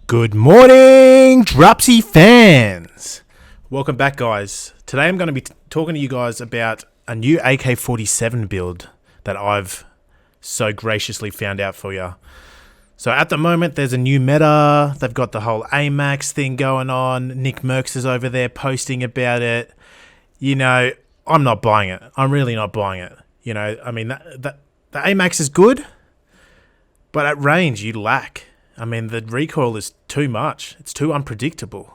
Good morning, Dropsy fans. Welcome back, guys. Today I'm going to be talking to you guys about a new AK-47 build that I've so graciously found out for you. So at the moment, there's a new meta. They've got the whole AMAX thing going on. Nick Merckx is over there posting about it. You know, I'm not buying it. I'm really not buying it. You know, I mean, the AMAX is good, but at range, you lack. I mean, the recoil is too much. It's too unpredictable.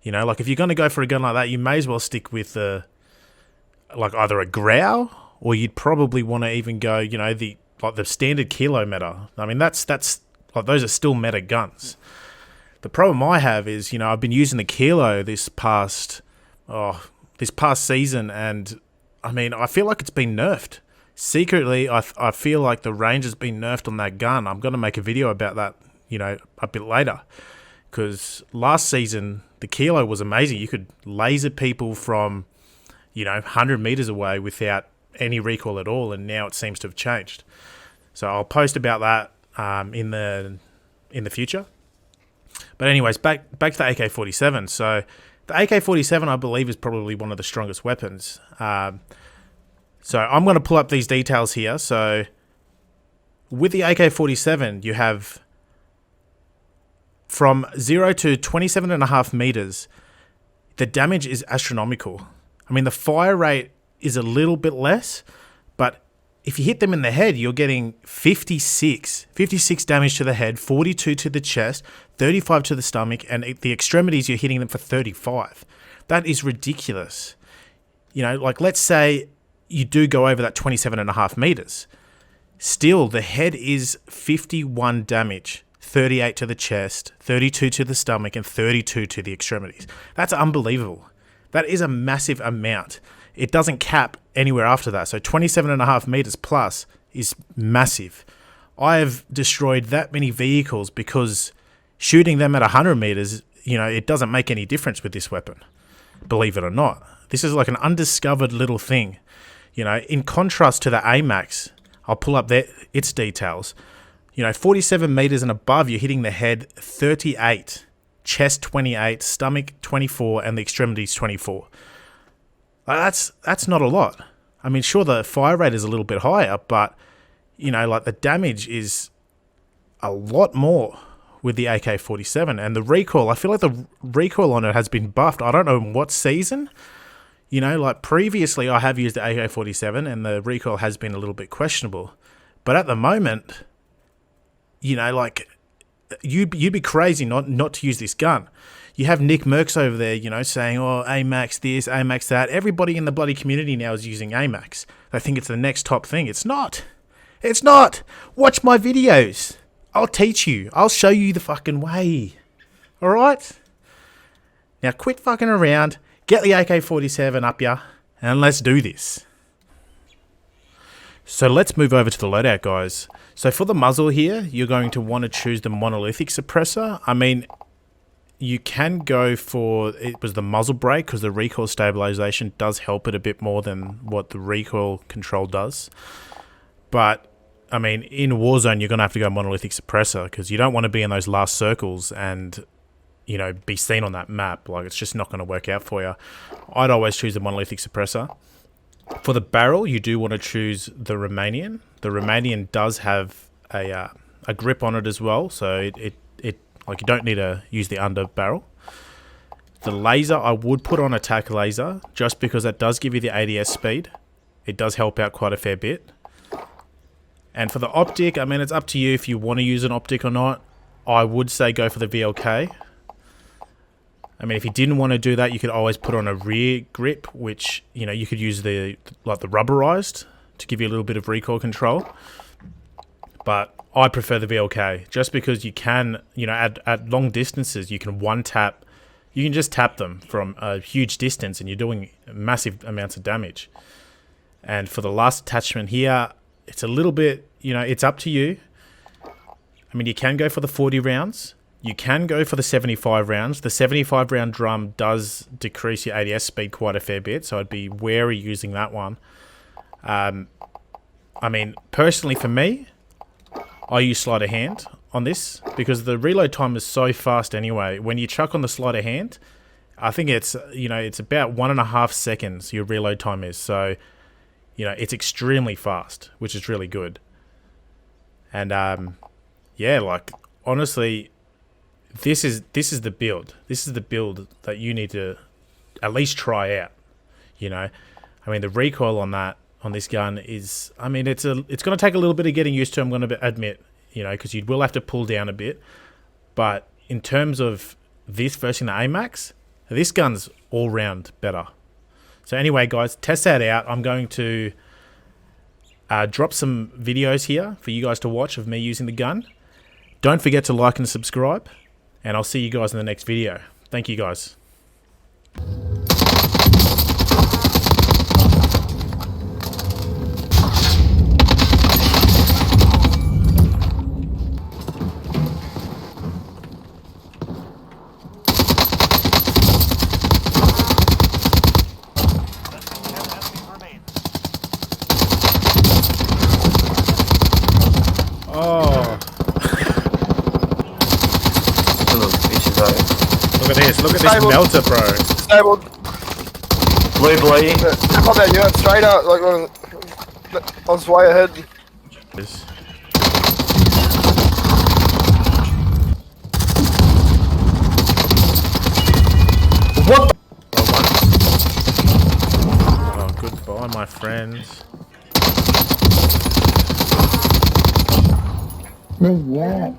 You know, like if you're going to go for a gun like that, you may as well stick with like either a Grau, or you'd probably want to even go, you know, the standard kilo meta. I mean, that's like those are still meta guns. The problem I have is, you know, I've been using the kilo this past season, and I mean, I feel like it's been nerfed. Secretly, I feel like the range has been nerfed on that gun. I'm going to make a video about that, you know, a bit later, because last season the kilo was amazing. You could laser people from, you know, 100 meters away without any recoil at all, and now it seems to have changed. So I'll post about that in the future. But anyways, back to the AK-47. So the AK-47, I believe, is probably one of the strongest weapons. So I'm going to pull up these details here. So with the AK-47, you have from 0 to 27.5 meters, the damage is astronomical. I mean, the fire rate is a little bit less, but if you hit them in the head, you're getting 56 damage to the head, 42 to the chest, 35 to the stomach, and the extremities, you're hitting them for 35. That is ridiculous. You know, like let's say you do go over that 27.5 meters. Still, the head is 51 damage, 38 to the chest, 32 to the stomach, and 32 to the extremities. That's unbelievable. That is a massive amount. It doesn't cap anywhere after that. So 27.5 meters plus is massive. I have destroyed that many vehicles because shooting them at 100 meters, you know, it doesn't make any difference with this weapon. Believe it or not. This is like an undiscovered little thing. You know, in contrast to the AMAX, I'll pull up its details. You know, 47 meters and above, you're hitting the head 38, chest 28, stomach 24, and the extremities 24. That's not a lot. I mean, sure, the fire rate is a little bit higher, but, you know, like the damage is a lot more with the AK-47. And the recoil, I feel like the recoil on it has been buffed. I don't know in what season. You know, like previously I have used the AK-47 and the recoil has been a little bit questionable. But at the moment, you know, like you'd be crazy not to use this gun. You have Nick Merckx over there, you know, saying, oh, AMAX this, AMAX that. Everybody in the bloody community now is using AMAX. They think it's the next top thing. It's not. It's not. Watch my videos. I'll teach you. I'll show you the fucking way. All right? Now quit fucking around. Get the AK-47 up ya, and let's do this. So let's move over to the loadout, guys. So for the muzzle here, you're going to want to choose the monolithic suppressor. I mean, you can go for, it was the muzzle brake, because the recoil stabilization does help it a bit more than what the recoil control does. But, I mean, in Warzone, you're going to have to go monolithic suppressor, because you don't want to be in those last circles and, you know, be seen on that map. Like, it's just not going to work out for you. I'd always choose the monolithic suppressor. For the barrel, you do want to choose the Romanian. The Romanian does have a grip on it as well, so it like you don't need to use the under barrel. The laser, I would put on attack laser, just because that does give you the ADS speed. It does help out quite a fair bit. And for the optic, I mean, it's up to you if you want to use an optic or not. I would say go for the VLK. I mean, if you didn't want to do that, you could always put on a rear grip, which, you know, you could use the rubberized to give you a little bit of recoil control. But I prefer the VLK just because you can, you know, at long distances, you can you can just tap them from a huge distance and you're doing massive amounts of damage. And for the last attachment here, it's a little bit, you know, it's up to you. I mean, you can go for the 40 rounds. You can go for the 75 rounds. The 75 round drum does decrease your ADS speed quite a fair bit, so I'd be wary using that one. I mean, personally for me, I use sleight of hand. on this because the reload time is so fast anyway. When you chuck on the sleight of hand, I think it's, it's about 1.5 seconds your reload time is. So, it's extremely fast, which is really good. And, yeah, like, honestly, this is the build. This is the build that you need to at least try out, I mean, the recoil on this gun is, I mean, it's going to take a little bit of getting used to, I'm going to admit, because you will have to pull down a bit. But in terms of this versus the AMAX, this gun's all round better. So anyway, guys, test that out. I'm going to drop some videos here for you guys to watch of me using the gun. Don't forget to like and subscribe, and I'll see you guys in the next video. Thank you, guys. Oh. Look at this. Look at this melter, bro. Disabled. Blue. Step on that unit straight out, like on its way ahead. What? Oh, goodbye, my friends. Where's that?